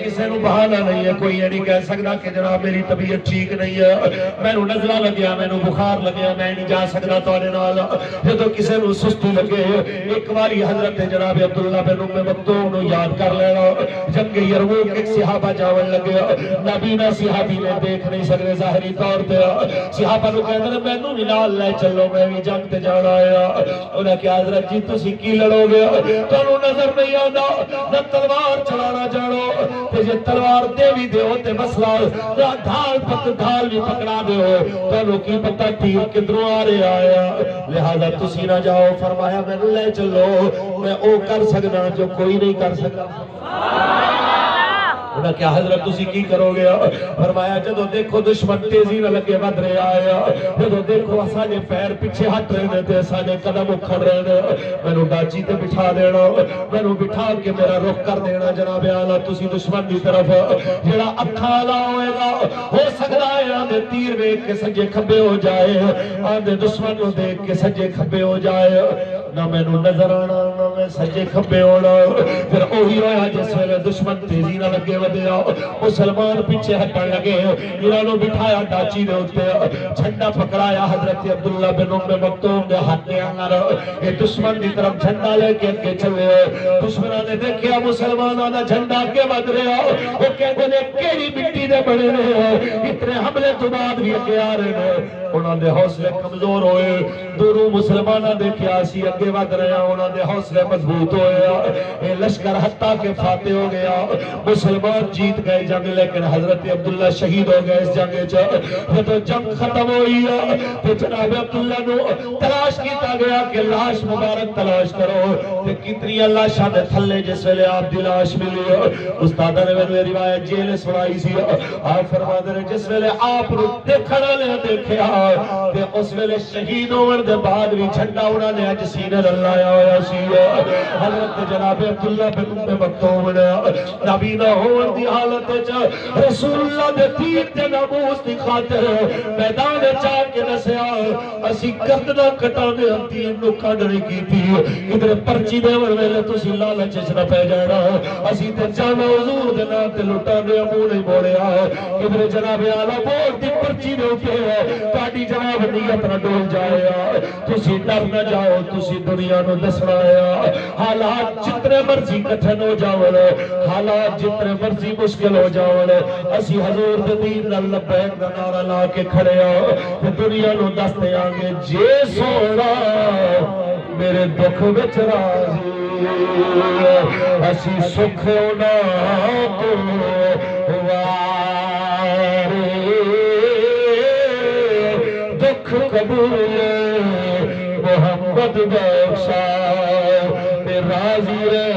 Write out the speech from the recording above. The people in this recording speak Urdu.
کسی نو بہانا نہیں ہے، کوئی یہ نہیں کہہ سکتا کہ جناب میری طبیعت ٹھیک نہیں ہے، مینوں نزلہ لگیا، مینوں بخار لگیا، میں نہیں جا سکتا تواڈے نال۔ جدوں کسی نو سستی لگے ایک باری حضرت جناب عبداللہ بن ام مکتوم نو یاد کر لینا۔ جنگ یرموک ایک صحابہ جاون لگے، نبی نہ صحابی نے دیکھ نہیں سکتے ظاہری طور پہ، صحابہ نو کہندے نے مینوں بھی نال لے چلو، میں بھی جنگ تے جانا ہے۔ انہاں کہ حضرت جی تسی کی لڑو گے، تانوں نظر نہیں آندا نہ تلوار چلانا جانو، تے جے تلوار دے بھی دیو تے مسئلہ ڈھال بھی پکڑا دیو، تانوں کی پتہ تیر کدھروں آ رہا آیا، لہذا تسی نہ جاؤ۔ فرمایا مینوں لے چلو، میں او کر سکنا جو کوئی نہیں کر سکتا۔ انہاں کیا حضرت تسی کی کرو گے؟ فرمایا جدو دیکھو دشمن تیزی نہ لگے ود رہے آیا، جدو دیکھو ساڈے پیر پیچھے ہٹ رہے نے تے ساڈے قدم اکھڑ رہے نے، مینوں ڈاچی تے بٹھا دینا، مینوں بٹھا کے میرا رخ کر دینا جناب اعلیٰ تسی دشمن دی طرف، جڑا اکھاں والا ہوئے گا ہو سکتا ہے آدھے تیر ویکھ کے سجے کھبے ہو جائے، آدھے دشمن نو دیکھ کے سجے کھبے ہو جائے، نہ مینوں نظر آنا نہ میں سجے کھبے ہونا۔ پھر وہی ہویا جس ویلے دشمن تیزی نہ لگے ودیا، مسلمان پیچھے ہٹن لگے، انہاں نو بٹھایا ڈاچی دے اوتے، جھنڈا پکڑایا حضرت عبداللہ بن ام مکتوم دے ہاتھ دے اندر، اے دشمن دی طرف جھنڈا لے کے اگے چلے، دشمناں نے دیکھیا مسلماناں دا جھنڈا اگے ود رہا، او کہندے نے کیڑی مٹی دے بنے نے، اتنے حملے تو بعد بھی اگے آ رہے نے۔ انہاں دے حوصلے کمزور ہوئے، دوروں مسلماناں دیکھیا اسی اگے ود رہے ہیں، انہاں دے حوصلے مضبوط ہوئے، اے لشکر حتیٰ کہ فاتح ہو گیا، مسلمان جیت گئے جنگ، لیکن حضرت عبداللہ شہید ہو گئے اس جنگ وچ۔ تو جنگ ختم ہوئی تو جناب عبداللہ نو تلاش کیتا گیا کہ لاش مبارک تلاش کرو، تے کتنی لاشاں دے تھلے جس ویلے آپ دی لاش ملی، استاد نے میرے روایت جیل سنائی سی، آپ فرماتے ہیں جس ویلے آپ نو دیکھن والے دیکھیا تے اس ویلے شہید ہون دے بعد بھی جھنڈا انہاں نے اج سینے تے لایا ہویا سی۔ حضرت جناب عبداللہ بن ام مکتوم نے نبی نہ ہون دی حالت وچ رسول اللہ دے دین تے ناموس دی خاطر میدان چا کے دسیا اسی گردناں کٹانے دین نو کڈ نہیں کیتی، کدھر پرچی دے ویلے تسی لالچ وچ نہ پے جانا، اسی تے جانا حضور دے نام تے لٹانے منہ نہیں موڑیا، کدھر جناب اعلیٰ ووٹ دی پرچی دے اوتے تہاڈی جناب نیت نہ ڈول جائے، تسی ڈر نہ جاؤ، تسی دنیا نو دسنا ہے حالات جتنے مرضی کٹھن ہو جاون، حالات جتنے مرضی مشکل ہو جاون، اسی حضور دے دین نال لبیک دا نعرہ لا کے کھڑے ہاں تے دنیا نو دس دیاں گے جے سونا میرے دکھ وچ راضی، اسی سکھ ہونا تو وارے، دکھ قبول محمد بخشا تے راضی رہے